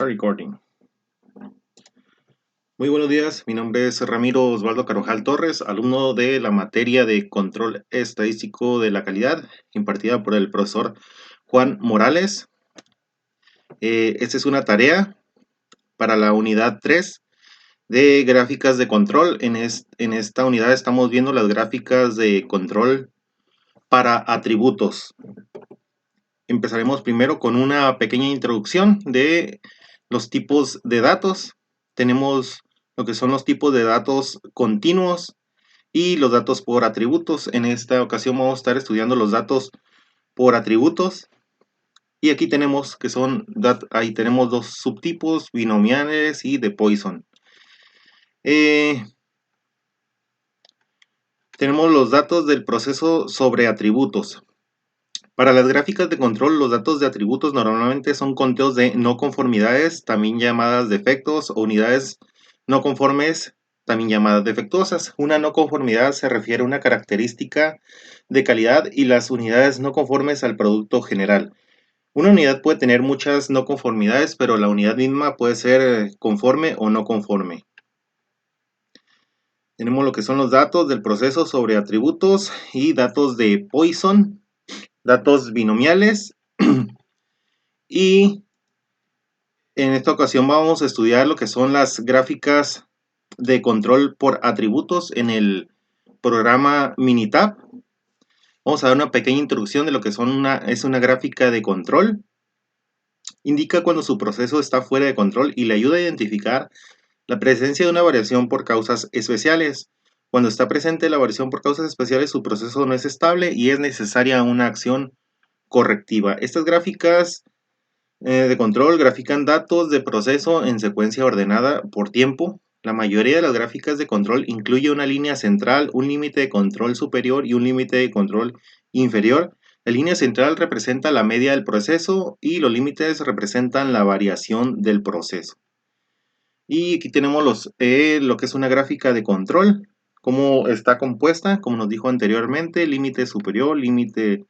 Recording. Muy buenos días, mi nombre es Ramiro Osvaldo Carvajal Torres, alumno de la materia de Control Estadístico de la Calidad, impartida por el profesor Juan Morales. Esta es una tarea para la unidad 3 de gráficas de control. En esta unidad estamos viendo las gráficas de control para atributos. Empezaremos primero con una pequeña introducción de los tipos de datos. Tenemos lo que son los tipos de datos continuos y los datos por atributos. En esta ocasión vamos a estar estudiando los datos por atributos. Y aquí tenemos que ahí tenemos dos subtipos, binomiales y de Poisson. Tenemos los datos del proceso sobre atributos. Para las gráficas de control, los datos de atributos normalmente son conteos de no conformidades, también llamadas defectos, o unidades no conformes, también llamadas defectuosas. Una no conformidad se refiere a una característica de calidad y las unidades no conformes al producto general. Una unidad puede tener muchas no conformidades, pero la unidad misma puede ser conforme o no conforme. Tenemos lo que son los datos del proceso sobre atributos y datos de Poisson, datos binomiales y en esta ocasión vamos a estudiar lo que son las gráficas de control por atributos en el programa Minitab. Vamos a dar una pequeña introducción de lo que es una gráfica de control. Indica cuando su proceso está fuera de control y le ayuda a identificar la presencia de una variación por causas especiales. Cuando está presente la variación por causas especiales, su proceso no es estable y es necesaria una acción correctiva. Estas gráficas de control grafican datos de proceso en secuencia ordenada por tiempo. La mayoría de las gráficas de control incluye una línea central, un límite de control superior y un límite de control inferior. La línea central representa la media del proceso y los límites representan la variación del proceso. Y aquí tenemos lo que es una gráfica de control, cómo está compuesta, como nos dijo anteriormente, límite superior, límite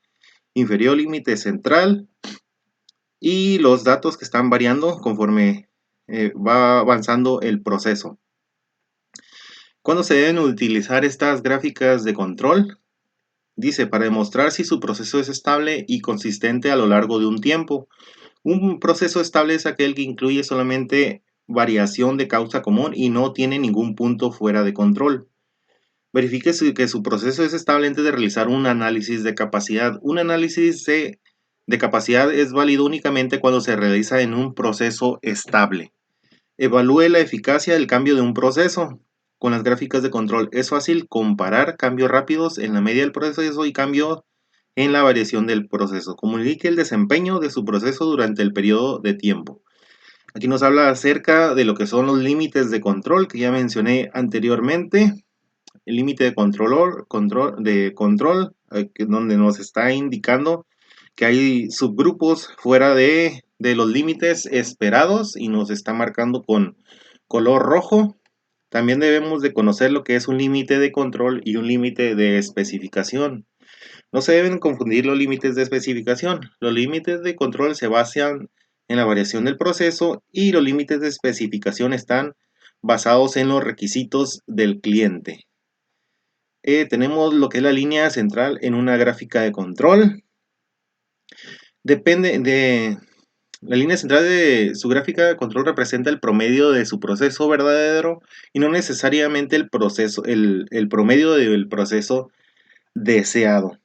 inferior, límite central y los datos que están variando conforme va avanzando el proceso. ¿Cuándo se deben utilizar estas gráficas de control? Dice, para demostrar si su proceso es estable y consistente a lo largo de un tiempo. Un proceso estable es aquel que incluye solamente variación de causa común y no tiene ningún punto fuera de control. Verifique que su proceso es estable antes de realizar un análisis de capacidad. Un análisis de capacidad es válido únicamente cuando se realiza en un proceso estable. Evalúe la eficacia del cambio de un proceso. Con las gráficas de control es fácil comparar cambios rápidos en la media del proceso y cambios en la variación del proceso. Comunique el desempeño de su proceso durante el periodo de tiempo. Aquí nos habla acerca de lo que son los límites de control que ya mencioné anteriormente. El límite de control, donde nos está indicando que hay subgrupos fuera de los límites esperados y nos está marcando con color rojo. También debemos de conocer lo que es un límite de control y un límite de especificación. No se deben confundir los límites de especificación. Los límites de control se basan en la variación del proceso y los límites de especificación están basados en los requisitos del cliente. Tenemos lo que es la línea central en una gráfica de control. La línea central de su gráfica de control representa el promedio de su proceso verdadero y no necesariamente el promedio del proceso deseado.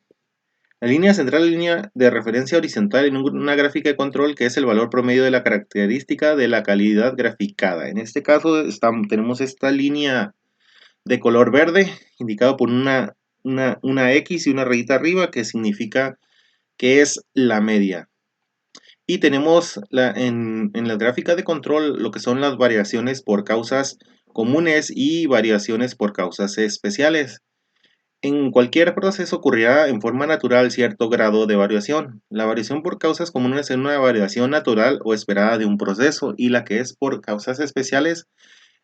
La línea central es la línea de referencia horizontal en una gráfica de control que es el valor promedio de la característica de la calidad graficada. En este caso tenemos esta línea de color verde indicado por una X y una rayita arriba que significa que es la media. Y tenemos en la gráfica de control lo que son las variaciones por causas comunes y variaciones por causas especiales. En cualquier proceso ocurrirá en forma natural cierto grado de variación. La variación por causas comunes es una variación natural o esperada de un proceso y la que es por causas especiales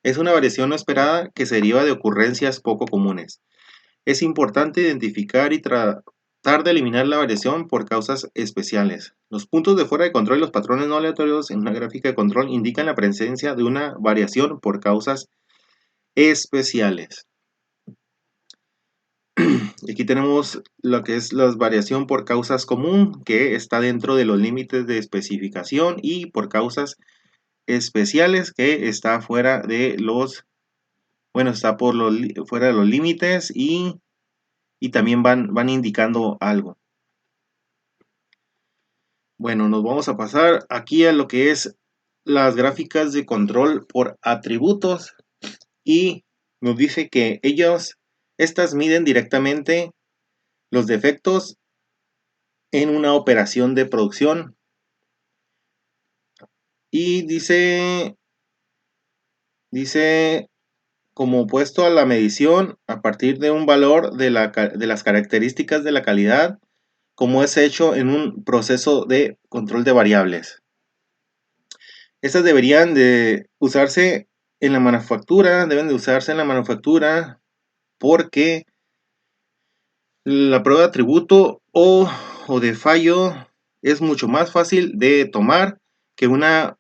es una variación no esperada que se deriva de ocurrencias poco comunes. Es importante identificar tratar de eliminar la variación por causas especiales. Los puntos de fuera de control y los patrones no aleatorios en una gráfica de control indican la presencia de una variación por causas especiales. Aquí tenemos lo que es la variación por causas común, que está dentro de los límites de especificación, y por causas especiales, que está fuera de los, bueno, está por fuera de los límites y también van indicando algo. Bueno, nos vamos a pasar aquí a lo que es las gráficas de control por atributos, y nos dice que estas miden directamente los defectos en una operación de producción, y dice como opuesto a la medición a partir de un valor de las características de la calidad, como es hecho en un proceso de control de variables. Estas deberían de usarse en la manufactura, porque la prueba de atributo o de fallo es mucho más fácil de tomar que una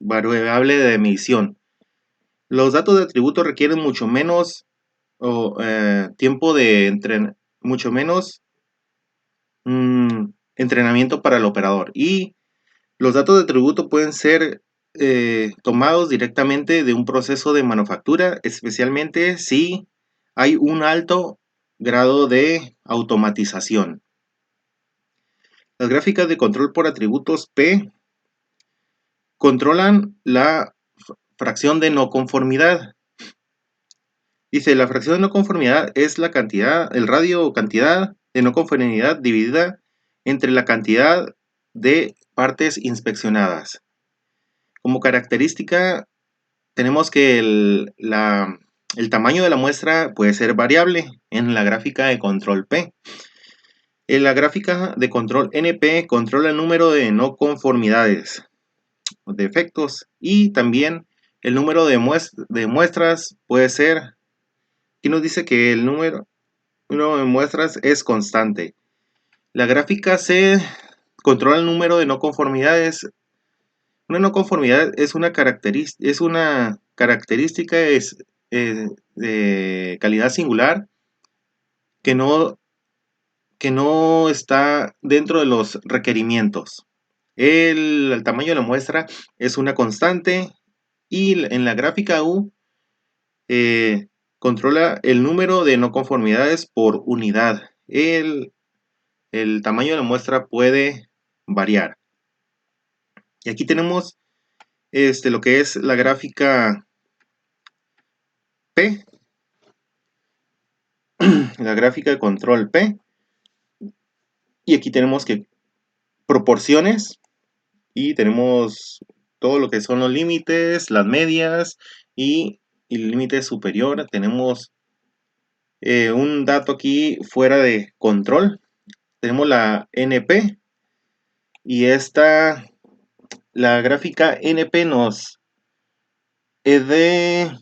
variable de medición. Los datos de atributo requieren mucho menos tiempo de mucho menos entrenamiento para el operador, y los datos de atributo pueden ser tomados directamente de un proceso de manufactura, especialmente si hay un alto grado de automatización. Las gráficas de control por atributos P controlan la fracción de no conformidad. Dice, la fracción de no conformidad es la cantidad, el radio o cantidad de no conformidad dividida entre la cantidad de partes inspeccionadas. Como característica, tenemos que el tamaño de la muestra puede ser variable en la gráfica de control P. En la gráfica de control NP controla el número de no conformidades, defectos, y también el número de muestras puede ser. Aquí nos dice que el número de muestras es constante. La gráfica C controla el número de no conformidades. Una no conformidad es una característica de calidad singular que no está dentro de los requerimientos. El tamaño de la muestra es una constante, y en la gráfica U controla el número de no conformidades por unidad. El tamaño de la muestra puede variar. Y aquí tenemos lo que es la gráfica P, la gráfica de control P, y aquí tenemos que proporciones, y tenemos todo lo que son los límites, las medias y el límite superior. Tenemos un dato aquí fuera de control. Tenemos la NP, y la gráfica NP es de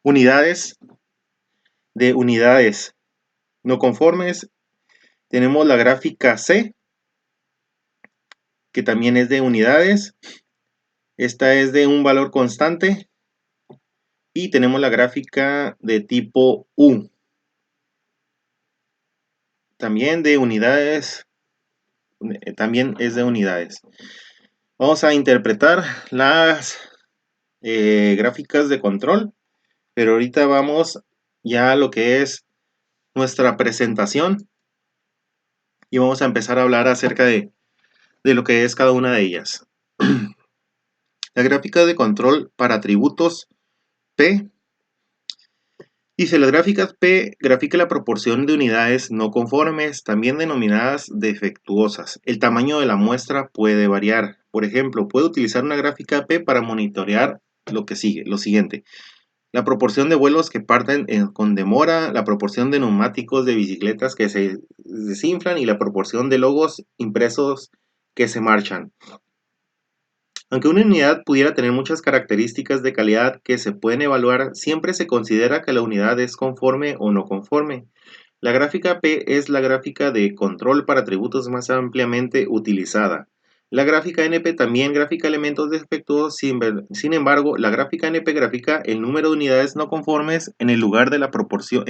unidades no conformes. Tenemos la gráfica C, que también es de unidades. Esta es de un valor constante. Y tenemos la gráfica de tipo U, también de unidades. También es de unidades. Vamos a interpretar las gráficas de control, pero ahorita vamos ya a lo que es nuestra presentación, y vamos a empezar a hablar acerca de lo que es cada una de ellas. La gráfica de control para atributos P dice: las gráficas P grafica la proporción de unidades no conformes, también denominadas defectuosas. El tamaño de la muestra puede variar. Por ejemplo, puede utilizar una gráfica P para monitorear lo siguiente: la proporción de vuelos que parten con demora, la proporción de neumáticos de bicicletas que se desinflan, y la proporción de logos impresos que se marchan. Aunque una unidad pudiera tener muchas características de calidad que se pueden evaluar, siempre se considera que la unidad es conforme o no conforme. La gráfica P es la gráfica de control para atributos más ampliamente utilizada. La gráfica NP también grafica elementos defectuosos, sin embargo, la gráfica NP grafica el número de unidades no conformes en lugar de la proporción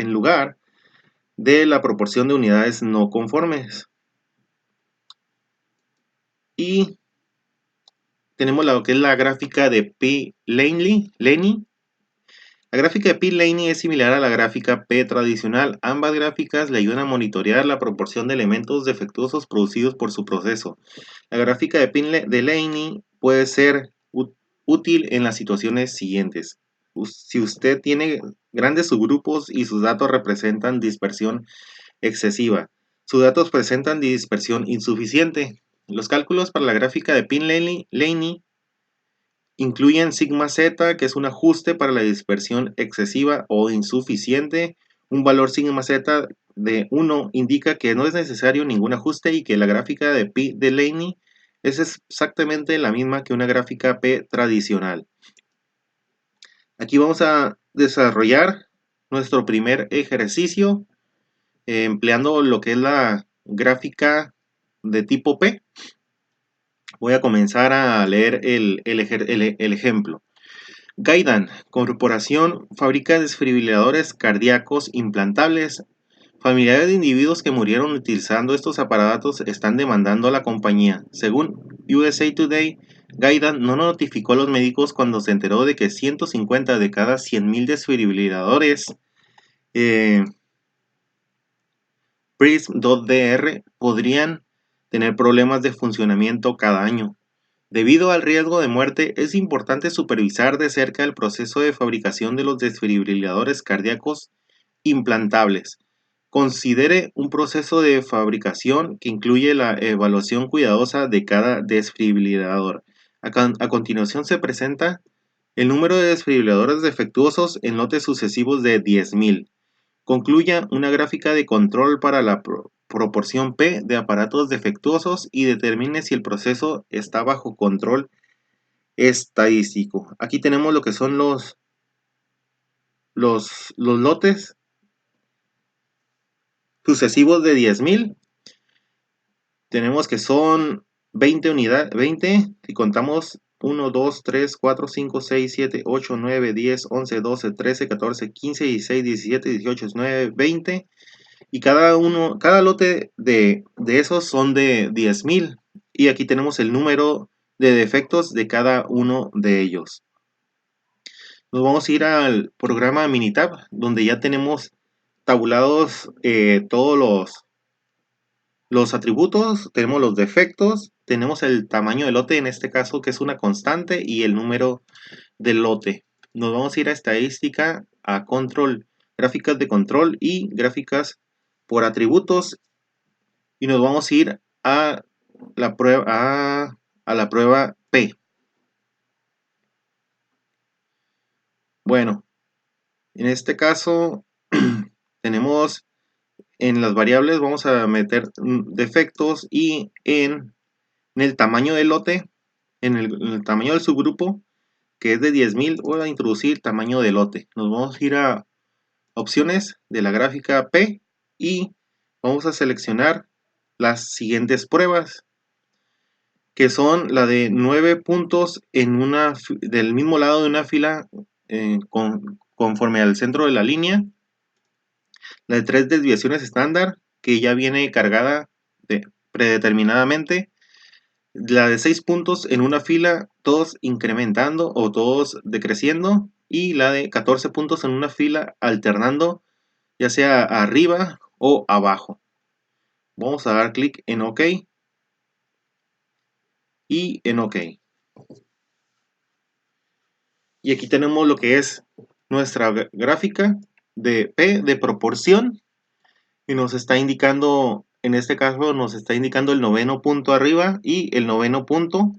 de unidades no conformes. Y tenemos lo que es la gráfica de P-Laney. La gráfica de P-Laney es similar a la gráfica P tradicional. Ambas gráficas le ayudan a monitorear la proporción de elementos defectuosos producidos por su proceso. La gráfica de P-Laney puede ser útil en las situaciones siguientes. Si usted tiene grandes subgrupos y sus datos representan dispersión excesiva, sus datos presentan dispersión insuficiente. Los cálculos para la gráfica de P-Laney incluyen sigma z, que es un ajuste para la dispersión excesiva o insuficiente. Un valor sigma z de 1 indica que no es necesario ningún ajuste y que la gráfica de Pi de Laney es exactamente la misma que una gráfica P tradicional. Aquí vamos a desarrollar nuestro primer ejercicio empleando lo que es la gráfica de tipo P. Voy a comenzar a leer el ejemplo. Gaidan Corporación fabrica desfibriladores cardíacos implantables. Familiares de individuos que murieron utilizando estos aparatos están demandando a la compañía. Según USA Today, Gaidan no notificó a los médicos cuando se enteró de que 150 de cada 100.000 desfibriladores Prism.DR podrían tener problemas de funcionamiento cada año. Debido al riesgo de muerte, es importante supervisar de cerca el proceso de fabricación de los desfibriladores cardíacos implantables. Considere un proceso de fabricación que incluye la evaluación cuidadosa de cada desfibrilador. A continuación se presenta el número de desfibriladores defectuosos en lotes sucesivos de 10.000. Concluya una gráfica de control para la proporción P de aparatos defectuosos y determine si el proceso está bajo control estadístico. Aquí tenemos lo que son los lotes sucesivos de 10.000. Tenemos que son 20 unidades, 20, si contamos 1, 2, 3, 4, 5, 6, 7, 8, 9, 10, 11, 12, 13, 14, 15, 16, 17, 18, 19, 20. Y cada lote de esos son de 10.000. Y aquí tenemos el número de defectos de cada uno de ellos. Nos vamos a ir al programa Minitab, donde ya tenemos tabulados todos los atributos, tenemos los defectos, tenemos el tamaño del lote, en este caso que es una constante, y el número del lote. Nos vamos a ir a estadística, a control, gráficas de control y gráficas por atributos, y nos vamos a ir a la prueba P. Bueno, en este caso tenemos en las variables, vamos a meter defectos, y en el tamaño del lote, en el tamaño del subgrupo, que es de 10.000, voy a introducir tamaño de lote. Nos vamos a ir a opciones de la gráfica P y vamos a seleccionar las siguientes pruebas, que son la de 9 puntos del mismo lado de una fila conforme al centro de la línea, la de 3 desviaciones estándar, que ya viene cargada predeterminadamente, la de 6 puntos en una fila, todos incrementando o todos decreciendo, y la de 14 puntos en una fila alternando, ya sea arriba o abajo. Vamos a dar clic en OK y en OK. Y aquí tenemos lo que es nuestra gráfica de P de proporción, y nos está indicando, en este caso nos está indicando el noveno punto arriba y el noveno punto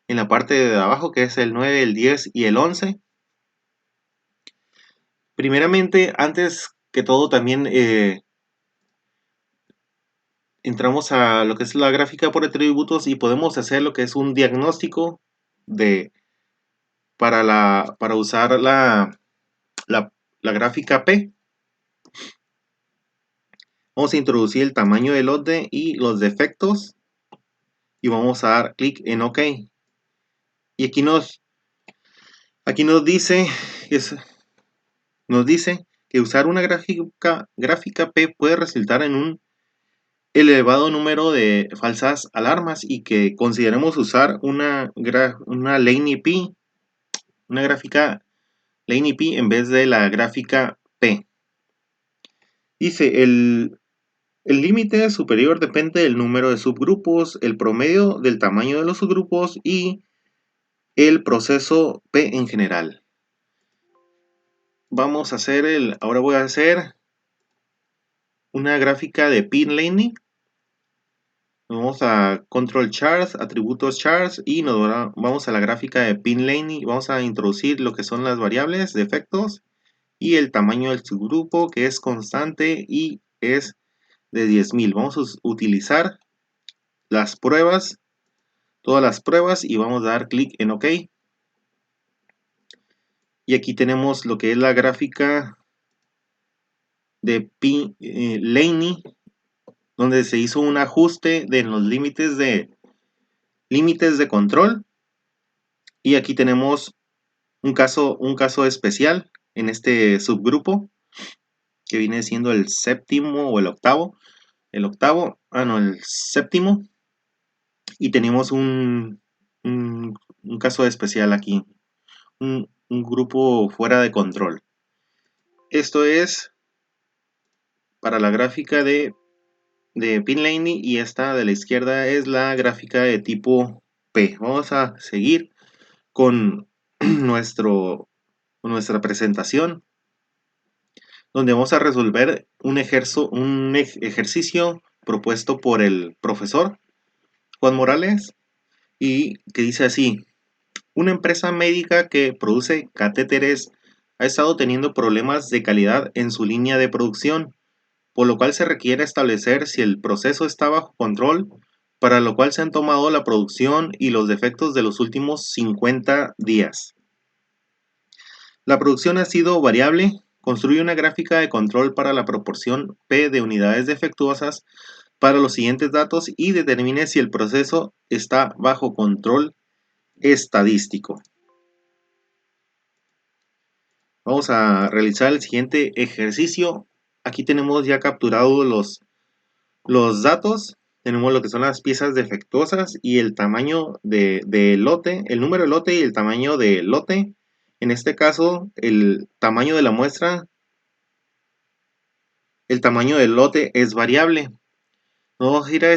en la parte de abajo, que es el 9, el 10 y el 11. Primeramente, antes que todo, también entramos a lo que es la gráfica por atributos y podemos hacer lo que es un diagnóstico para usar la gráfica P. Vamos a introducir el tamaño del lote y los defectos y vamos a dar clic en OK. Y aquí nos dice, nos dice que usar una gráfica P puede resultar en un elevado número de falsas alarmas y que consideremos usar una Laney P, una gráfica Laney P en vez de la gráfica P. Dice, el límite superior depende del número de subgrupos, el promedio del tamaño de los subgrupos y el proceso P en general. Ahora voy a hacer una gráfica de P Laney. Vamos a Control Charts, Atributos Charts y vamos a la gráfica de P Laney. Vamos a introducir lo que son las variables de efectos y el tamaño del subgrupo, que es constante y es de 10.000. Vamos a utilizar las pruebas, todas las pruebas, y vamos a dar clic en OK. Y aquí tenemos lo que es la gráfica de P Laney, donde se hizo un ajuste de los límites de control. Y aquí tenemos un caso especial en este subgrupo, que viene siendo el séptimo o el octavo. El séptimo. Y tenemos un caso especial aquí. Un grupo fuera de control. Esto es para la gráfica de P Laney y esta de la izquierda es la gráfica de tipo P. Vamos a seguir con nuestra presentación, donde vamos a resolver un ejercicio propuesto por el profesor Juan Morales y que dice así: una empresa médica que produce catéteres ha estado teniendo problemas de calidad en su línea de producción, por lo cual se requiere establecer si el proceso está bajo control, para lo cual se han tomado la producción y los defectos de los últimos 50 días. La producción ha sido variable. Construye una gráfica de control para la proporción P de unidades defectuosas para los siguientes datos y determine si el proceso está bajo control estadístico. Vamos a realizar el siguiente ejercicio. Aquí tenemos ya capturados los datos. Tenemos lo que son las piezas defectuosas y el tamaño de lote, el número de lote y el tamaño de lote. En este caso, el tamaño de la muestra, el tamaño del lote es variable. Vamos a ir a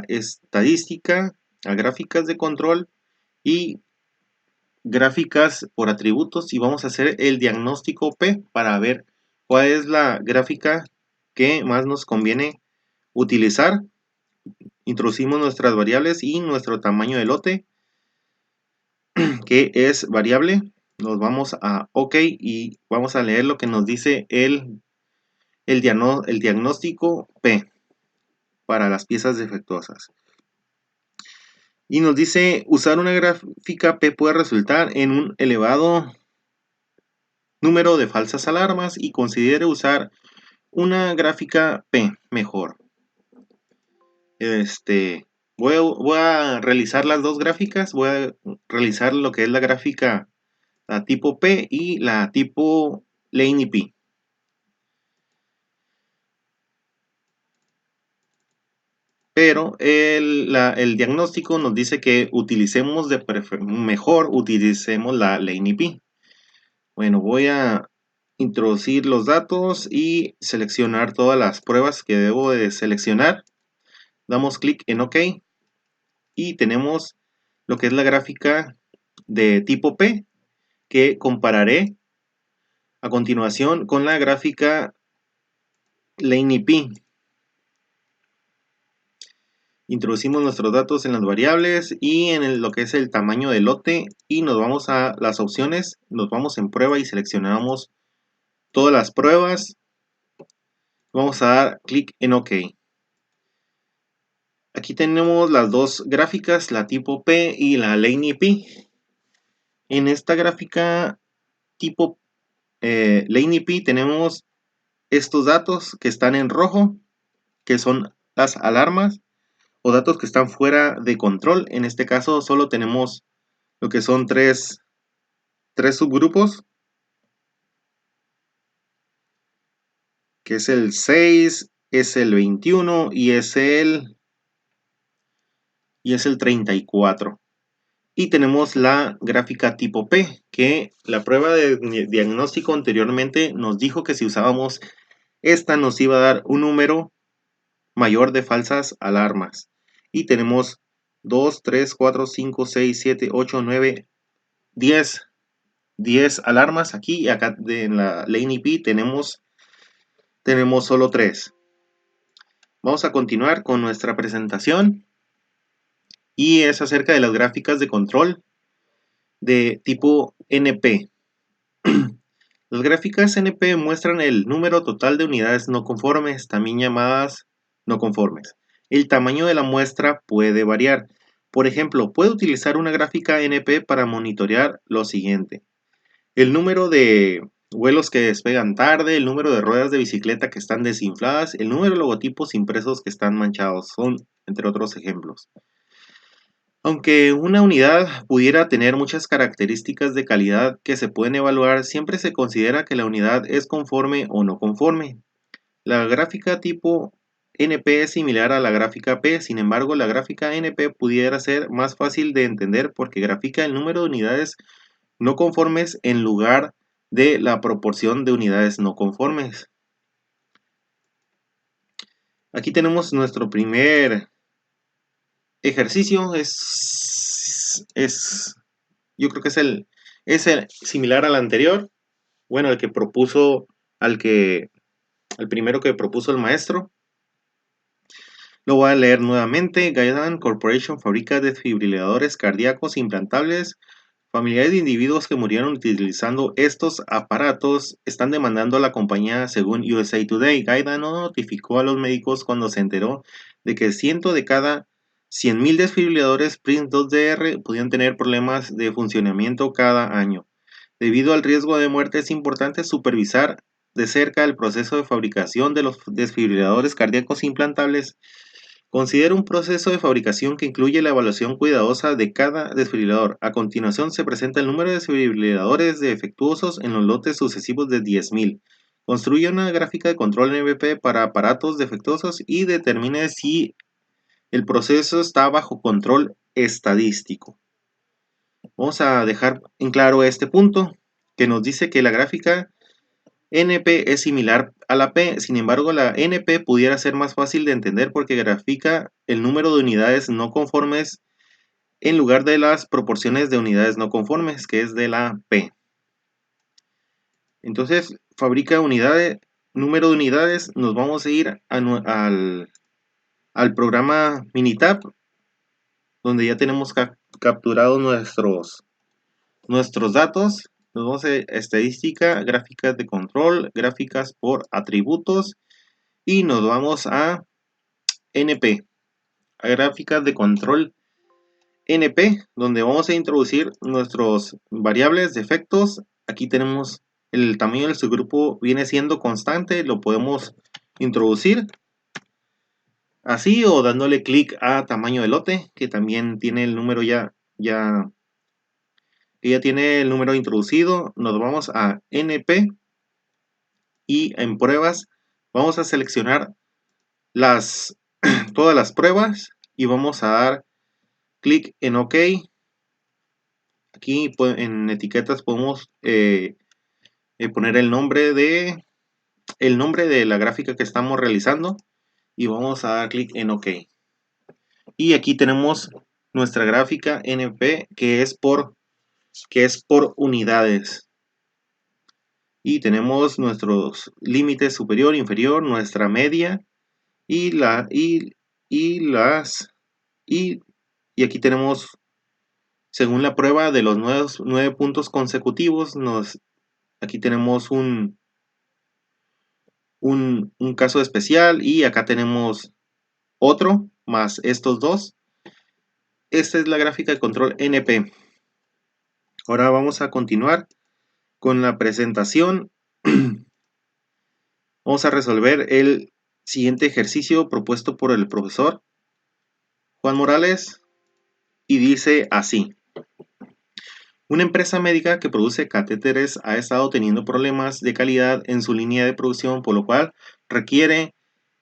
estadística, a gráficas de control y gráficas por atributos, y vamos a hacer el diagnóstico P para ver cuál es la gráfica que más nos conviene utilizar. Introducimos nuestras variables y nuestro tamaño de lote, que es variable. Nos vamos a OK y vamos a leer lo que nos dice el diagnóstico P para las piezas defectuosas. Y nos dice: usar una gráfica P puede resultar en un elevado número de falsas alarmas y considere usar una gráfica P mejor. Voy a realizar las dos gráficas. Voy a realizar lo que es la gráfica, la tipo P y la tipo Laney P. Pero el diagnóstico nos dice que utilicemos utilicemos la Laney P. Bueno, voy a introducir los datos y seleccionar todas las pruebas que debo de seleccionar. Damos clic en OK y tenemos lo que es la gráfica de tipo P, que compararé a continuación con la gráfica Laney P. Introducimos nuestros datos en las variables y en lo que es el tamaño del lote, y nos vamos a las opciones, nos vamos en prueba y seleccionamos todas las pruebas. Vamos a dar clic en OK. Aquí tenemos las dos gráficas, la tipo P y la Laney P. En esta gráfica tipo Laney P tenemos estos datos que están en rojo, que son las alarmas, o datos que están fuera de control. En este caso solo tenemos lo que son tres subgrupos, que es el 6, es el 21 y es el 34. Y tenemos la gráfica tipo P, que la prueba de diagnóstico anteriormente nos dijo que si usábamos esta nos iba a dar un número mayor de falsas alarmas. Y tenemos 2, 3, 4, 5, 6, 7, 8, 9, 10 alarmas aquí, y acá en la lane IP tenemos solo 3. Vamos a continuar con nuestra presentación y es acerca de las gráficas de control de tipo NP. Las gráficas NP muestran el número total de unidades no conformes, también llamadas no conformes. El tamaño de la muestra puede variar. Por ejemplo, puede utilizar una gráfica NP para monitorear lo siguiente: el número de vuelos que despegan tarde, el número de ruedas de bicicleta que están desinfladas, el número de logotipos impresos que están manchados, son entre otros ejemplos. Aunque una unidad pudiera tener muchas características de calidad que se pueden evaluar, siempre se considera que la unidad es conforme o no conforme. La gráfica tipo NP es similar a la gráfica P, sin embargo, la gráfica NP pudiera ser más fácil de entender porque grafica el número de unidades no conformes en lugar de la proporción de unidades no conformes. Aquí tenemos nuestro primer ejercicio. Yo creo que es el similar al anterior. Bueno, al que propuso, al primero que propuso el maestro. Lo voy a leer nuevamente. Guidant Corporation fabrica desfibriladores cardíacos implantables. Familiares de individuos que murieron utilizando estos aparatos están demandando a la compañía, según USA Today. Guidant no notificó a los médicos cuando se enteró de que 100 de cada 100.000 desfibriladores Prince 2DR podían tener problemas de funcionamiento cada año. Debido al riesgo de muerte, es importante supervisar de cerca el proceso de fabricación de los desfibriladores cardíacos implantables. Considera un proceso de fabricación que incluye la evaluación cuidadosa de cada desfibrilador. A continuación se presenta el número de desfibriladores defectuosos en los lotes sucesivos de 10.000. Construye una gráfica de control NP para aparatos defectuosos y determine si el proceso está bajo control estadístico. Vamos a dejar en claro este punto, que nos dice que la gráfica NP es similar a la P, sin embargo la NP pudiera ser más fácil de entender porque grafica el número de unidades no conformes en lugar de las proporciones de unidades no conformes, que es de la P. Entonces, fabrica unidades, número de unidades, nos vamos a ir al programa Minitab, donde ya tenemos capturados nuestros datos. Nos vamos a estadística, gráficas de control, gráficas por atributos y nos vamos a NP, a gráficas de control NP, donde vamos a introducir nuestros variables de efectos. Aquí tenemos el tamaño del subgrupo, viene siendo constante, lo podemos introducir así o dándole clic a tamaño de lote, que también tiene el número ya tiene el número introducido. Nos vamos a NP y en pruebas vamos a seleccionar todas las pruebas y vamos a dar clic en OK. Aquí en etiquetas podemos poner el nombre de la gráfica que estamos realizando y vamos a dar clic en OK. Y aquí tenemos nuestra gráfica NP que es por unidades. Y tenemos nuestros límites superior, inferior, nuestra media y aquí tenemos, según la prueba de los 9 puntos consecutivos, aquí tenemos un caso especial y acá tenemos otro más estos dos. Esta es la gráfica de control NP. Ahora vamos a continuar con la presentación Vamos a resolver el siguiente ejercicio propuesto por el profesor Juan Morales y dice así. Una empresa médica que produce catéteres ha estado teniendo problemas de calidad en su línea de producción, por lo cual requiere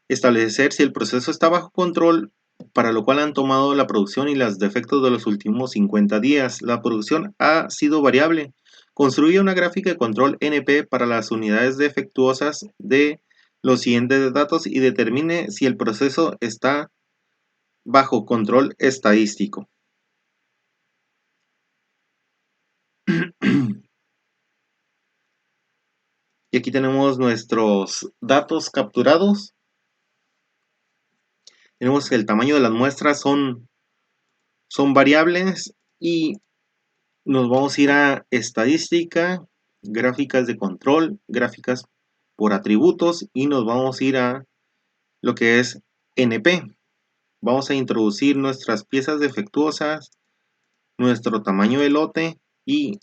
establecer si el proceso está bajo control, para lo cual han tomado la producción y los defectos de los últimos 50 días. La producción ha sido variable. Construye una gráfica de control NP para las unidades defectuosas de los siguientes datos y determine si el proceso está bajo control estadístico. Y aquí tenemos nuestros datos capturados. Tenemos que el tamaño de las muestras son variables y nos vamos a ir a estadística, gráficas de control, gráficas por atributos y nos vamos a ir a lo que es NP. Vamos a introducir nuestras piezas defectuosas, nuestro tamaño de lote y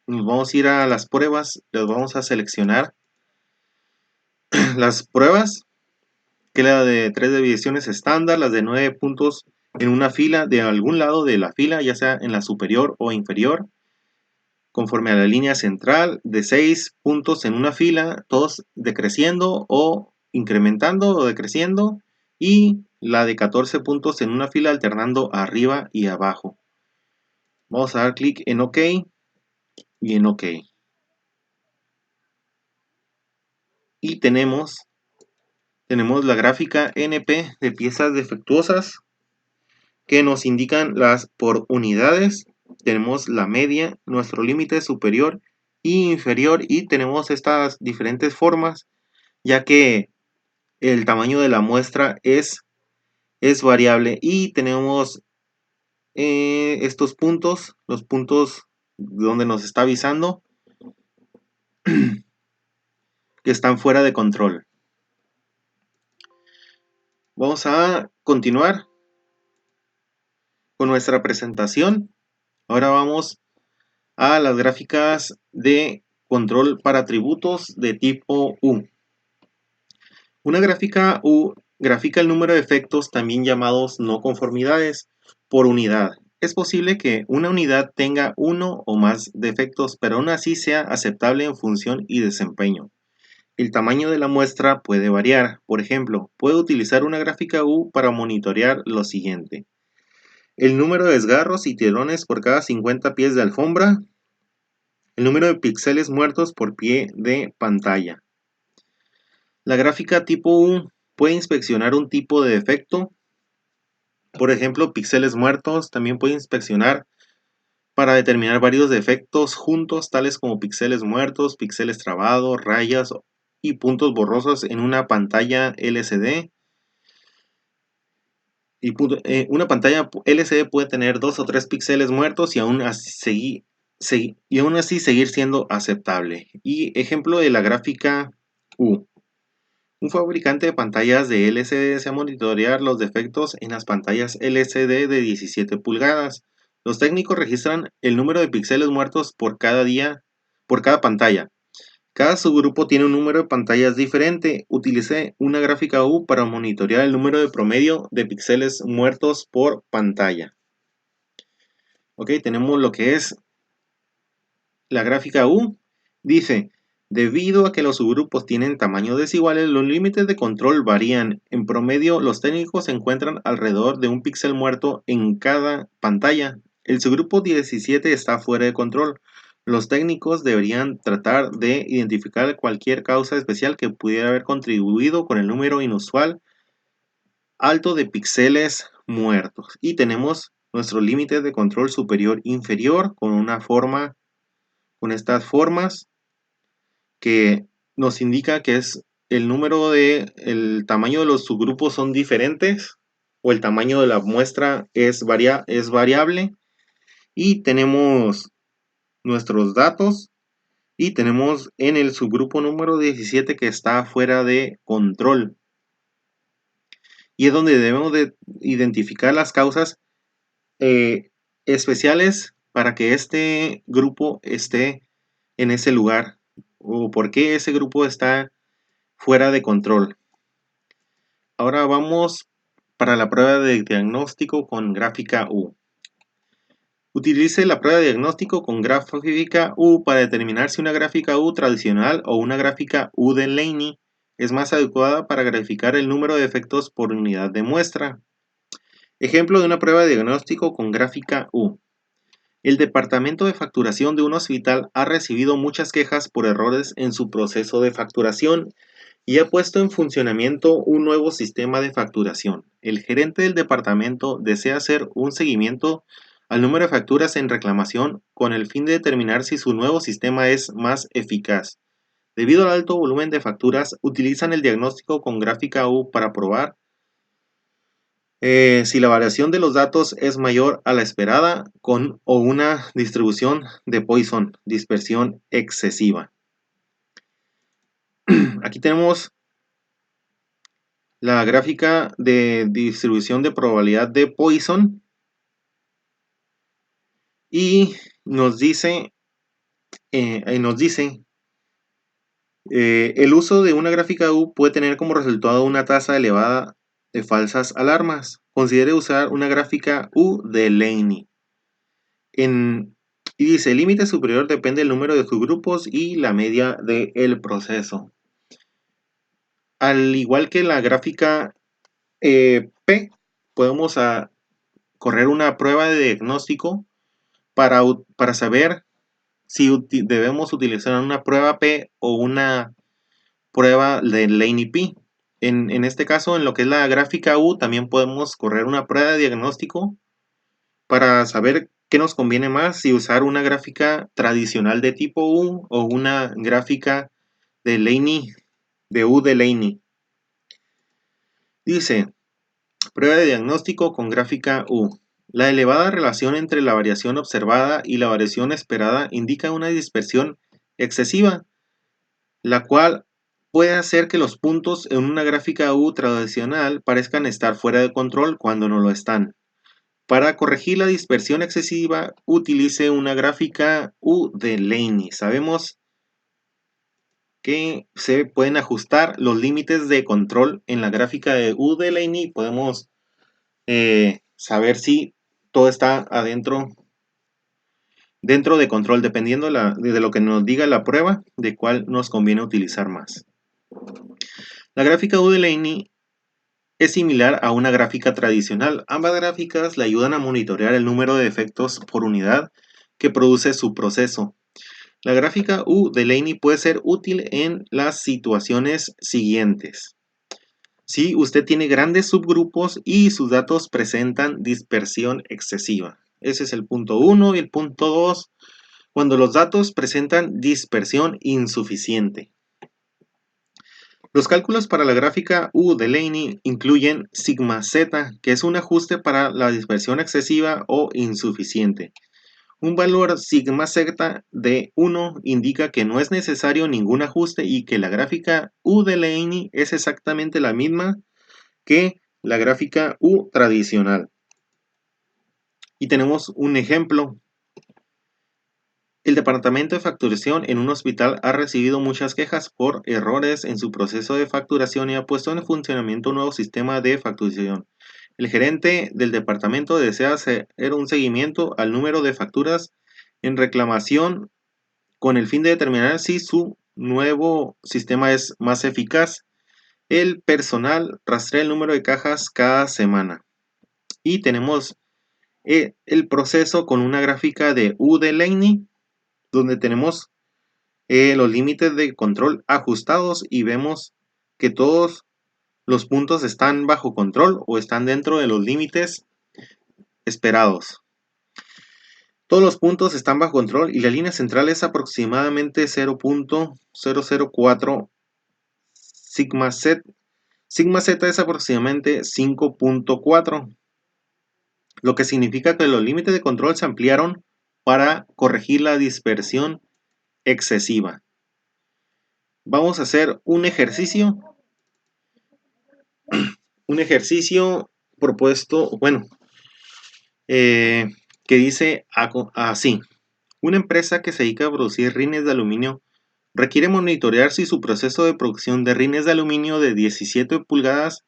nos vamos a ir a las pruebas. Les vamos a seleccionar las pruebas, que es la de 3 divisiones estándar, las de 9 puntos en una fila de algún lado de la fila, ya sea en la superior o inferior, conforme a la línea central, de 6 puntos en una fila, todos decreciendo o incrementando o decreciendo, y la de 14 puntos en una fila alternando arriba y abajo. Vamos a dar clic en OK y en OK. Y tenemos la gráfica NP de piezas defectuosas que nos indican las por unidades. Tenemos la media, nuestro límite superior y inferior, y tenemos estas diferentes formas, ya que el tamaño de la muestra es variable, y tenemos estos puntos, los puntos donde nos está avisando que están fuera de control. Vamos a continuar con nuestra presentación. Ahora vamos a las gráficas de control para atributos de tipo U. Una gráfica U grafica el número de efectos, también llamados no conformidades, por unidad. Es posible que una unidad tenga uno o más defectos, pero aún así sea aceptable en función y desempeño. El tamaño de la muestra puede variar. Por ejemplo, puedo utilizar una gráfica U para monitorear lo siguiente: el número de desgarros y tirones por cada 50 pies de alfombra, el número de píxeles muertos por pie de pantalla. La gráfica tipo U puede inspeccionar un tipo de defecto, por ejemplo, píxeles muertos. También puede inspeccionar para determinar varios defectos juntos, tales como píxeles muertos, píxeles trabados, rayas y puntos borrosos en una pantalla LCD. Y una pantalla LCD puede tener 2 o 3 píxeles muertos y aún así seguir siendo aceptable. Y ejemplo de la gráfica U. Un fabricante de pantallas de LCD desea monitorear los defectos en las pantallas LCD de 17 pulgadas. Los técnicos registran el número de píxeles muertos por cada pantalla. Cada subgrupo tiene un número de pantallas diferente. Utilice una gráfica U para monitorear el número de promedio de píxeles muertos por pantalla. Ok, tenemos lo que es la gráfica U. Dice: debido a que los subgrupos tienen tamaños desiguales, los límites de control varían. En promedio, los técnicos encuentran alrededor de un píxel muerto en cada pantalla. El subgrupo 17 está fuera de control. Los técnicos deberían tratar de identificar cualquier causa especial que pudiera haber contribuido con el número inusual alto de píxeles muertos. Y tenemos nuestros límites de control superior e inferior con estas formas que nos indica que es el tamaño de los subgrupos son diferentes, o el tamaño de la muestra es variable, y tenemos nuestros datos, y tenemos en el subgrupo número 17 que está fuera de control, y es donde debemos de identificar las causas especiales para que este grupo esté en ese lugar, o por qué ese grupo está fuera de control. Ahora vamos para la prueba de diagnóstico con gráfica U. Utilice la prueba de diagnóstico con gráfica U para determinar si una gráfica U tradicional o una gráfica U de Laney es más adecuada para graficar el número de efectos por unidad de muestra. Ejemplo de una prueba de diagnóstico con gráfica U. El departamento de facturación de un hospital ha recibido muchas quejas por errores en su proceso de facturación y ha puesto en funcionamiento un nuevo sistema de facturación. El gerente del departamento desea hacer un seguimiento al número de facturas en reclamación con el fin de determinar si su nuevo sistema es más eficaz. Debido al alto volumen de facturas, utilizan el diagnóstico con gráfica U para probar si la variación de los datos es mayor a la esperada con o una distribución de Poisson, dispersión excesiva. Aquí tenemos la gráfica de distribución de probabilidad de Poisson y nos dice, el uso de una gráfica U puede tener como resultado una tasa elevada de falsas alarmas. Considere usar una gráfica U de Laney. Y dice, el límite superior depende del número de subgrupos y la media del proceso. Al igual que la gráfica P, podemos correr una prueba de diagnóstico para saber si debemos utilizar una prueba P o una prueba de Laney-P. En este caso, en lo que es la gráfica U, también podemos correr una prueba de diagnóstico para saber qué nos conviene más, si usar una gráfica tradicional de tipo U o una gráfica de Laney, de U de Laney. Dice, prueba de diagnóstico con gráfica U. La elevada relación entre la variación observada y la variación esperada indica una dispersión excesiva, la cual puede hacer que los puntos en una gráfica U tradicional parezcan estar fuera de control cuando no lo están. Para corregir la dispersión excesiva, utilice una gráfica U de Laney. Sabemos que se pueden ajustar los límites de control en la gráfica de U de Laney. Podemos saber si todo está dentro de control, dependiendo de lo que nos diga la prueba, de cuál nos conviene utilizar más. La gráfica U de Laney es similar a una gráfica tradicional. Ambas gráficas le ayudan a monitorear el número de efectos por unidad que produce su proceso. La gráfica U de Laney puede ser útil en las situaciones siguientes. Si usted tiene grandes subgrupos y sus datos presentan dispersión excesiva. Ese es el punto 1 y el punto 2. Cuando los datos presentan dispersión insuficiente. Los cálculos para la gráfica U de Laney incluyen sigma z, que es un ajuste para la dispersión excesiva o insuficiente. Un valor sigma z de 1 indica que no es necesario ningún ajuste y que la gráfica U de Laney es exactamente la misma que la gráfica U tradicional. Y tenemos un ejemplo. El departamento de facturación en un hospital ha recibido muchas quejas por errores en su proceso de facturación y ha puesto en funcionamiento un nuevo sistema de facturación. El gerente del departamento desea hacer un seguimiento al número de facturas en reclamación con el fin de determinar si su nuevo sistema es más eficaz. El personal rastrea el número de cajas cada semana. Y tenemos el proceso con una gráfica de U de Laney, donde tenemos los límites de control ajustados y vemos que todos los puntos están bajo control o están dentro de los límites esperados. Todos los puntos están bajo control y la línea central es aproximadamente 0.004 sigma z. Sigma z es aproximadamente 5.4, lo que significa que los límites de control se ampliaron para corregir la dispersión excesiva. Vamos a hacer un ejercicio propuesto, que dice así. Una empresa que se dedica a producir rines de aluminio Requiere monitorear si su proceso de producción de rines de aluminio de 17 pulgadas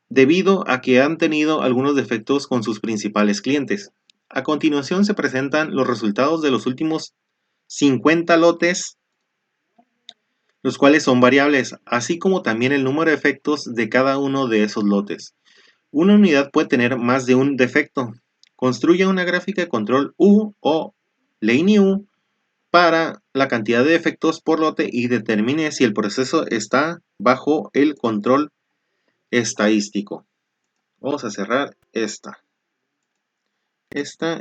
debido a que han tenido algunos defectos con sus principales clientes. A continuación se presentan los resultados de los últimos 50 lotes, los cuales son variables, así como también el número de defectos de cada uno de esos lotes. Una unidad puede tener más de un defecto. Construya una gráfica de control U o Laney U para la cantidad de defectos por lote y determine si el proceso está bajo el control estadístico. Vamos a cerrar esta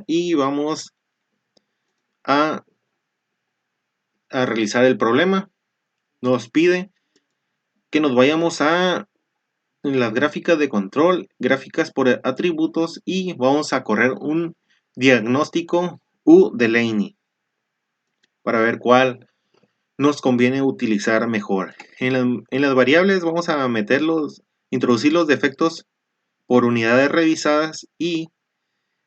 y vamos a realizar el problema. Nos pide que nos vayamos a las gráficas de control, gráficas por atributos, y vamos a correr un diagnóstico U de Laney para ver cuál nos conviene utilizar mejor. En las variables vamos a introducir los defectos por unidades revisadas, y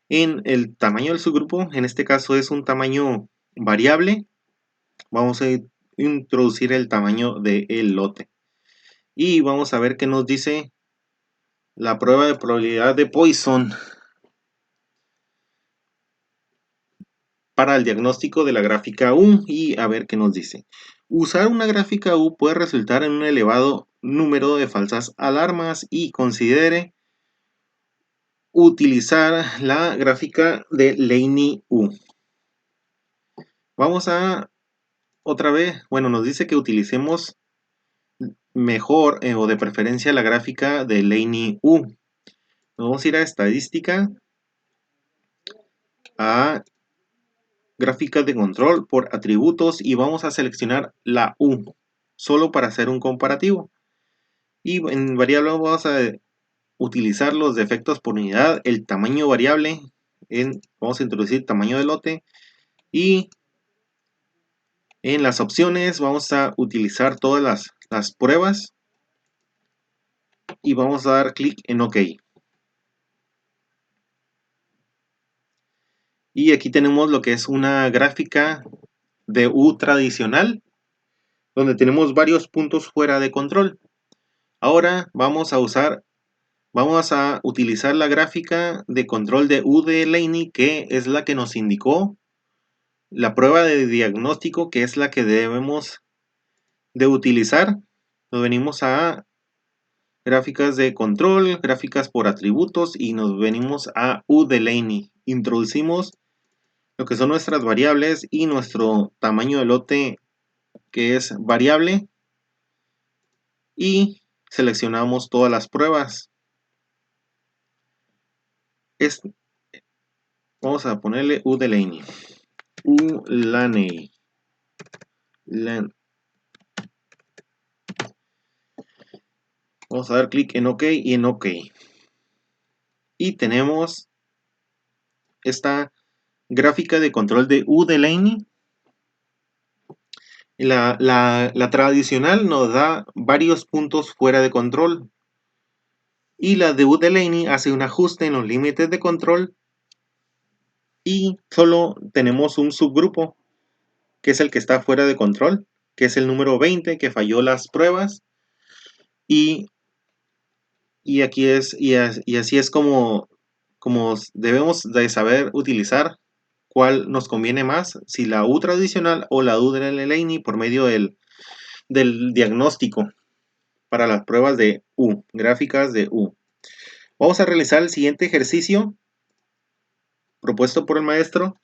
en el tamaño del subgrupo, en este caso es un tamaño variable, vamos a introducir el tamaño del lote. Y vamos a ver qué nos dice la prueba de probabilidad de Poisson para el diagnóstico de la gráfica U, y a ver qué nos dice. Usar una gráfica U puede resultar en un elevado número de falsas alarmas, y considere utilizar la gráfica de Laney U. Vamos a otra vez, bueno, nos dice que utilicemos mejor o de preferencia la gráfica de Laney U. Nos vamos a ir a estadística, a gráficas de control por atributos, y vamos a seleccionar la U solo para hacer un comparativo. Y en variable vamos a utilizar los defectos por unidad, el tamaño variable, vamos a introducir tamaño de lote, y en las opciones vamos a utilizar todas las pruebas y vamos a dar clic en OK. Y aquí tenemos lo que es una gráfica de U tradicional, donde tenemos varios puntos fuera de control. Ahora vamos a utilizar la gráfica de control de U de Laney, que es la que nos indicó la prueba de diagnóstico, que es la que debemos de utilizar. Nos venimos a gráficas de control, gráficas por atributos, y nos venimos a U de Laney. Introducimos lo que son nuestras variables y nuestro tamaño de lote, que es variable, y seleccionamos todas las pruebas. Vamos a ponerle U de Laney. U Laney. Vamos a dar clic en OK y en OK. Y tenemos esta gráfica de control de U de Laney. La tradicional nos da varios puntos fuera de control, y la de U de Laney hace un ajuste en los límites de control, y solo tenemos un subgrupo, que es el que está fuera de control, que es el número 20, que falló las pruebas. Y aquí así es como debemos de saber utilizar cuál nos conviene más, si la U tradicional o la U de Laney, por medio del diagnóstico para las pruebas de U, gráficas de U. Vamos a realizar el siguiente ejercicio propuesto por el maestro,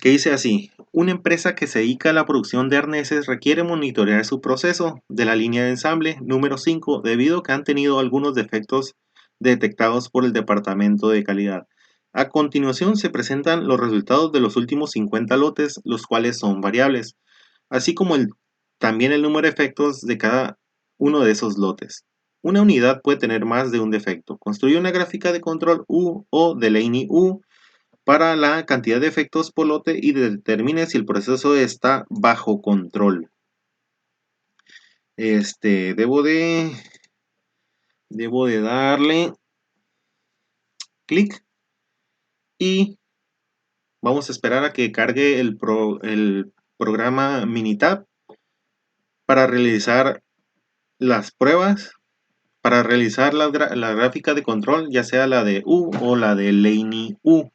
que dice así: una empresa que se dedica a la producción de arneses requiere monitorear su proceso de la línea de ensamble número 5 debido a que han tenido algunos defectos detectados por el departamento de calidad. A continuación se presentan los resultados de los últimos 50 lotes, los cuales son variables, así como también el número de defectos de cada uno de esos lotes. Una unidad puede tener más de un defecto. Construye una gráfica de control U o de Laney U para la cantidad de efectos por lote y determine si el proceso está bajo control. Debo de darle clic y vamos a esperar a que cargue el programa Minitab para realizar las pruebas, para realizar la gráfica de control, ya sea la de U o la de Laney U.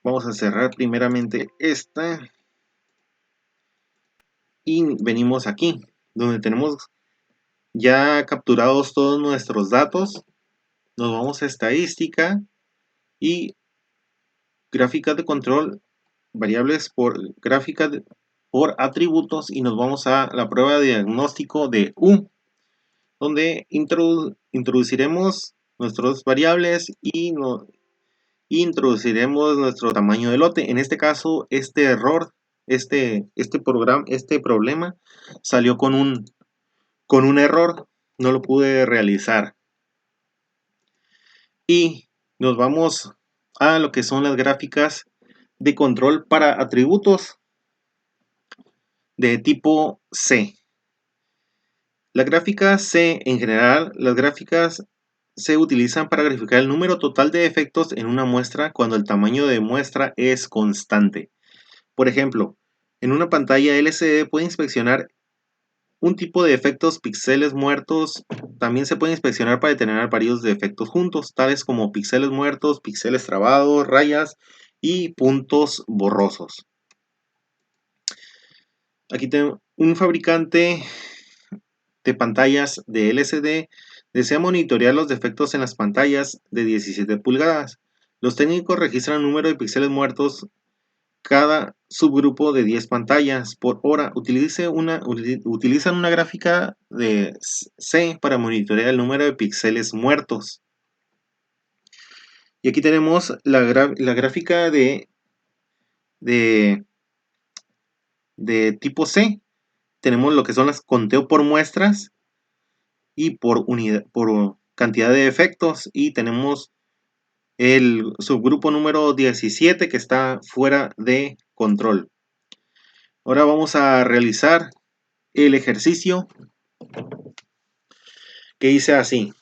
Vamos a cerrar primeramente esta y venimos aquí, donde tenemos ya capturados todos nuestros datos. Nos vamos a estadística y gráficas de control, variables por gráficas por atributos, y nos vamos a la prueba de diagnóstico de U, donde introduciremos nuestras variables y introduciremos nuestro tamaño de lote. En este caso, este error, este problema salió con un error, no lo pude realizar. Y nos vamos a lo que son las gráficas de control para atributos de tipo C. La gráfica C, en general, las gráficas se utilizan para graficar el número total de efectos en una muestra cuando el tamaño de muestra es constante. Por ejemplo, en una pantalla LCD puede inspeccionar un tipo de efectos píxeles muertos. También se puede inspeccionar para determinar varios de efectos juntos, tales como píxeles muertos, píxeles trabados, rayas y puntos borrosos. Aquí tengo un fabricante de pantallas de LCD desea monitorear los defectos en las pantallas de 17 pulgadas. Los técnicos registran el número de píxeles muertos cada subgrupo de 10 pantallas por hora. Utilizan una gráfica de C para monitorear el número de píxeles muertos. Y aquí tenemos la gráfica de tipo C. Tenemos lo que son las conteo por muestras y por cantidad de efectos, y tenemos el subgrupo número 17 que está fuera de control. Ahora vamos a realizar el ejercicio que dice así.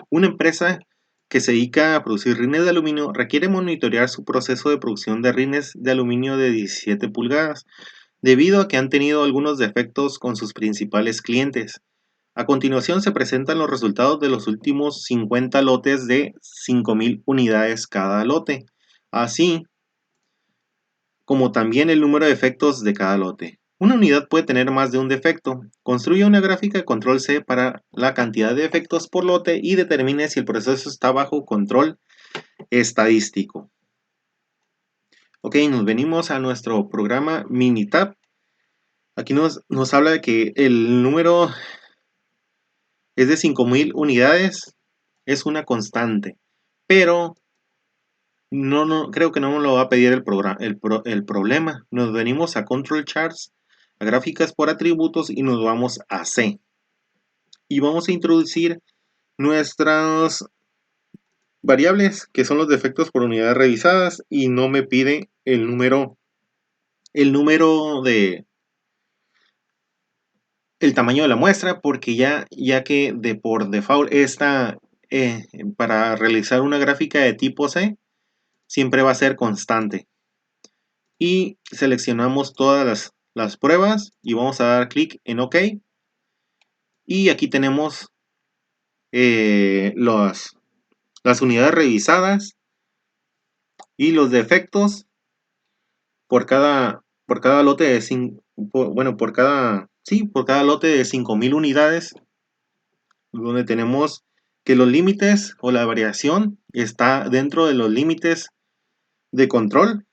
Una empresa que se dedica a producir rines de aluminio requiere monitorear su proceso de producción de rines de aluminio de 17 pulgadas debido a que han tenido algunos defectos con sus principales clientes. A continuación se presentan los resultados de los últimos 50 lotes de 5.000 unidades cada lote, así como también el número de defectos de cada lote. Una unidad puede tener más de un defecto. Construye una gráfica de control C para la cantidad de defectos por lote y determine si el proceso está bajo control estadístico. Ok, nos venimos a nuestro programa Minitab. Aquí nos habla de que el número es de 5.000 unidades, es una constante, pero creo que no nos lo va a pedir el problema. Nos venimos a Control Charts, a gráficas por atributos, y nos vamos a C. Y vamos a introducir nuestras variables, que son los defectos por unidades revisadas, y no me pide el número de el tamaño de la muestra, porque ya que por default para realizar una gráfica de tipo C siempre va a ser constante. Y seleccionamos todas las pruebas y vamos a dar clic en OK. Y aquí tenemos las unidades revisadas y los defectos por cada lote de por cada lote de 5.000 unidades, donde tenemos que los límites o la variación está dentro de los límites de control.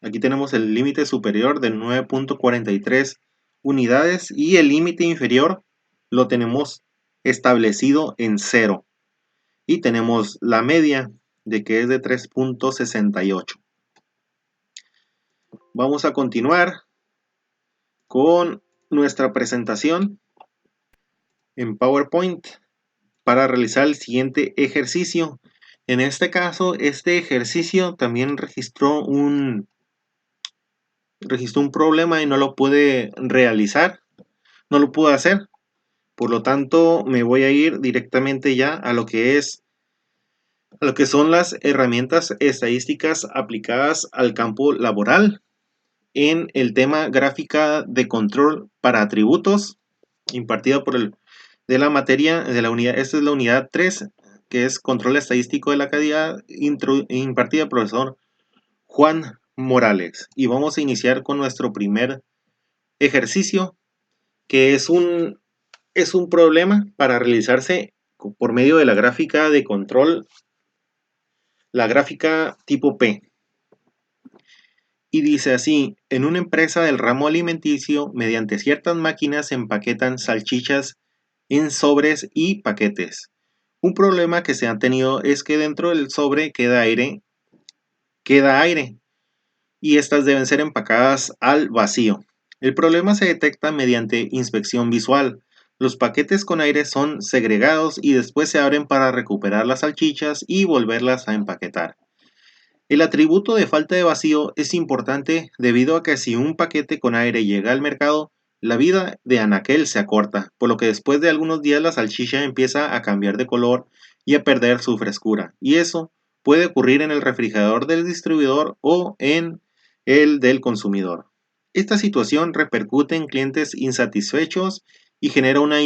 Aquí tenemos el límite superior de 9.43 unidades y el límite inferior lo tenemos establecido en 0. Y tenemos la media de que es de 3.68. Vamos a continuar con nuestra presentación en PowerPoint para realizar el siguiente ejercicio. En este caso, este ejercicio también registró un problema y no lo pude realizar, no lo pude hacer. Por lo tanto, me voy a ir directamente ya a lo que son las herramientas estadísticas aplicadas al campo laboral. en el tema gráfica de control para atributos, impartida de la materia de la unidad. Esta es la unidad 3, que es control estadístico de la calidad, impartida por el profesor Juan Morales. Y vamos a iniciar con nuestro primer ejercicio, que es un problema para realizarse por medio de la gráfica de control, la gráfica tipo P. Y dice así: en una empresa del ramo alimenticio, mediante ciertas máquinas se empaquetan salchichas en sobres y paquetes. Un problema que se ha tenido es que dentro del sobre queda aire, y estas deben ser empacadas al vacío. El problema se detecta mediante inspección visual. Los paquetes con aire son segregados y después se abren para recuperar las salchichas y volverlas a empaquetar. El atributo de falta de vacío es importante debido a que si un paquete con aire llega al mercado, la vida de anaquel se acorta, por lo que después de algunos días la salchicha empieza a cambiar de color y a perder su frescura, y eso puede ocurrir en el refrigerador del distribuidor o en el del consumidor. Esta situación repercute en clientes insatisfechos y genera una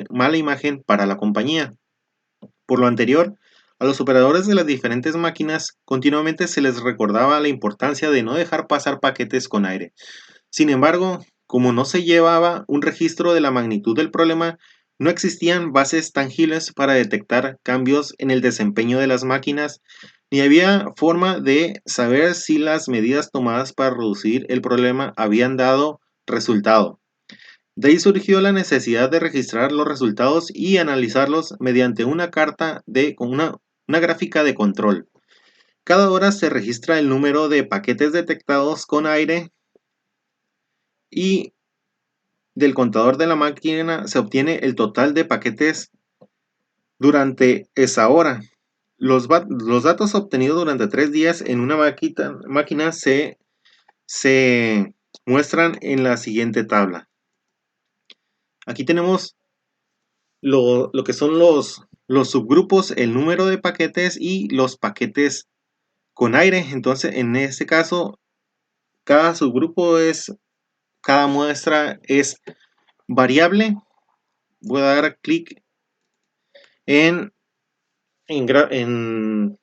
mala imagen para la compañía. Por lo anterior, a los operadores de las diferentes máquinas continuamente se les recordaba la importancia de no dejar pasar paquetes con aire. Sin embargo, como no se llevaba un registro de la magnitud del problema, no existían bases tangibles para detectar cambios en el desempeño de las máquinas, ni había forma de saber si las medidas tomadas para reducir el problema habían dado resultado. De ahí surgió la necesidad de registrar los resultados y analizarlos mediante una una gráfica de control. Cada hora se registra el número de paquetes detectados con aire y del contador de la máquina se obtiene el total de paquetes durante esa hora. Los datos obtenidos durante 3 días en una máquina se muestran en la siguiente tabla. Aquí tenemos lo que son los subgrupos, el número de paquetes y los paquetes con aire. Entonces, en este caso, cada subgrupo cada muestra es variable. Voy a dar clic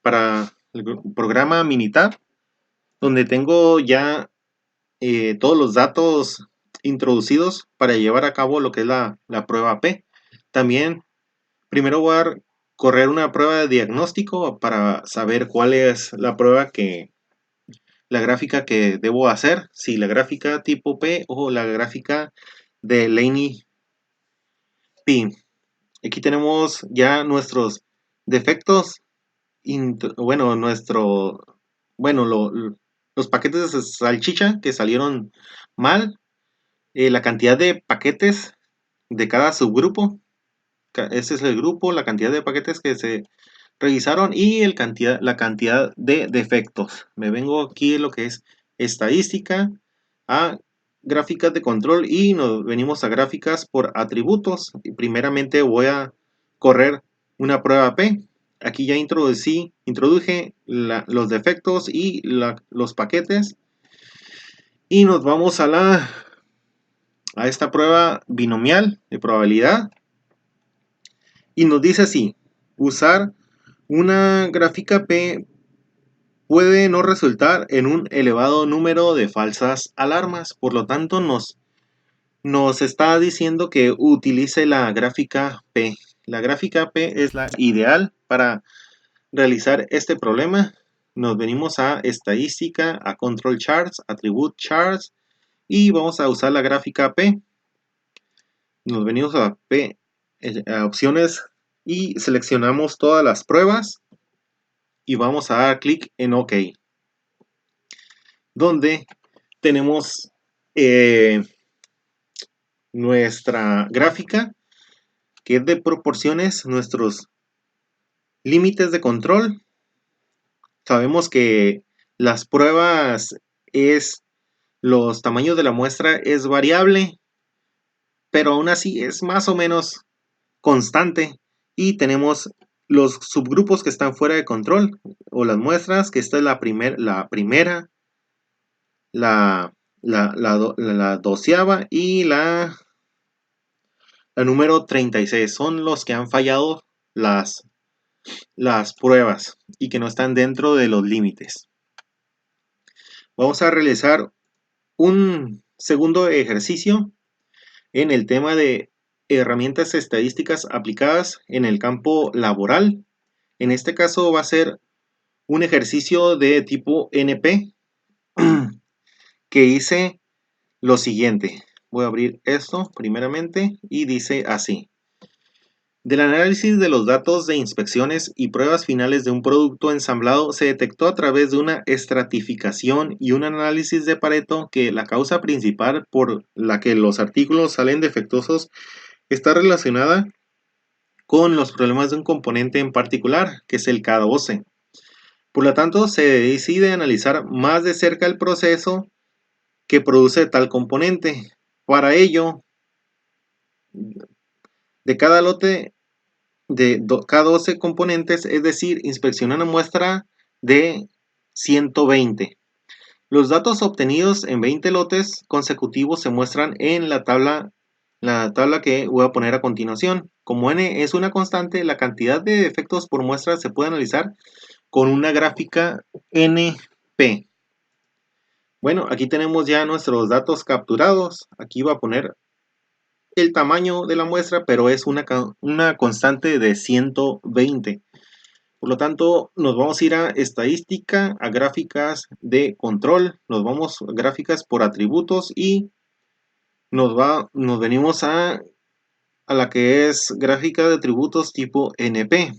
para el programa Minitab, donde tengo ya todos los datos introducidos para llevar a cabo lo que es la prueba P. También primero voy a correr una prueba de diagnóstico para saber cuál es la gráfica que debo hacer, si la gráfica tipo P o la gráfica de Laney P. Aquí tenemos ya nuestros defectos, los paquetes de salchicha que salieron mal, la cantidad de paquetes de cada subgrupo. Ese es el grupo, la cantidad de paquetes que se revisaron y la cantidad de defectos. Me vengo aquí en lo que es estadística, a gráficas de control y nos venimos a gráficas por atributos. Y primeramente voy a correr una prueba P. Aquí ya introduje los defectos y los paquetes. Y nos vamos a esta prueba binomial de probabilidad. Y nos dice así: usar una gráfica P puede no resultar en un elevado número de falsas alarmas. Por lo tanto, nos está diciendo que utilice la gráfica P. La gráfica P es la ideal para realizar este problema. Nos venimos a estadística, a control charts, attribute charts y vamos a usar la gráfica P. Nos venimos a P, a opciones y seleccionamos todas las pruebas y vamos a dar clic en OK, donde tenemos nuestra gráfica que es de proporciones, nuestros límites de control. Sabemos que las pruebas los tamaños de la muestra es variable, pero aún así es más o menos constante. Y tenemos los subgrupos que están fuera de control o las muestras, que esta es la primera, la doceava y la número 36. Son los que han fallado las pruebas y que no están dentro de los límites. Vamos a realizar un segundo ejercicio en el tema de herramientas estadísticas aplicadas en el campo laboral. En este caso va a ser un ejercicio de tipo NP que dice lo siguiente. Voy a abrir esto primeramente y dice así. Del análisis de los datos de inspecciones y pruebas finales de un producto ensamblado se detectó a través de una estratificación y un análisis de Pareto que la causa principal por la que los artículos salen defectuosos está relacionada con los problemas de un componente en particular, que es el K12. Por lo tanto, se decide analizar más de cerca el proceso que produce tal componente. Para ello, de cada lote de K12 componentes, es decir, inspecciona una muestra de 120. Los datos obtenidos en 20 lotes consecutivos se muestran en la tabla que voy a poner a continuación. Como n es una constante, la cantidad de defectos por muestra se puede analizar con una gráfica NP. Bueno, aquí tenemos ya nuestros datos capturados. Aquí va a poner el tamaño de la muestra, pero es una constante de 120. Por lo tanto, nos vamos a ir a estadística, a gráficas de control, nos vamos a gráficas por atributos y nos venimos a la que es gráfica de atributos tipo NP.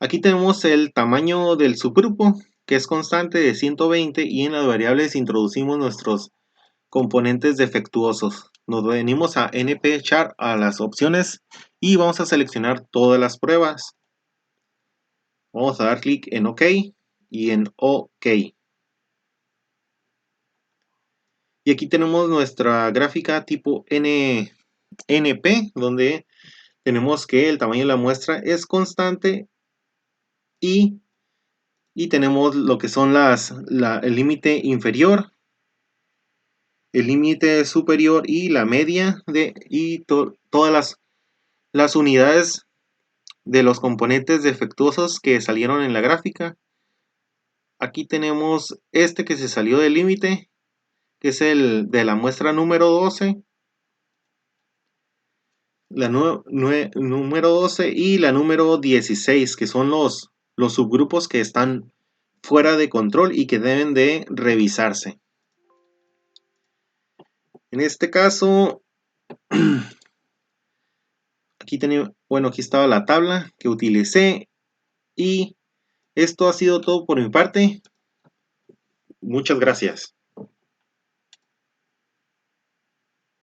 Aquí tenemos el tamaño del subgrupo, que es constante de 120, y en las variables introducimos nuestros componentes defectuosos. Nos venimos a NP Chart, a las opciones, y vamos a seleccionar todas las pruebas. Vamos a dar clic en OK y en OK. Y aquí tenemos nuestra gráfica tipo NP, donde tenemos que el tamaño de la muestra es constante y tenemos lo que son el límite inferior, el límite superior y la media todas las unidades de los componentes defectuosos que salieron en la gráfica. Aquí tenemos este que se salió del límite, que es el de la muestra número 12, la número 12 y la número 16, que son los subgrupos que están fuera de control y que deben de revisarse. En este caso, aquí estaba la tabla que utilicé y esto ha sido todo por mi parte. Muchas gracias.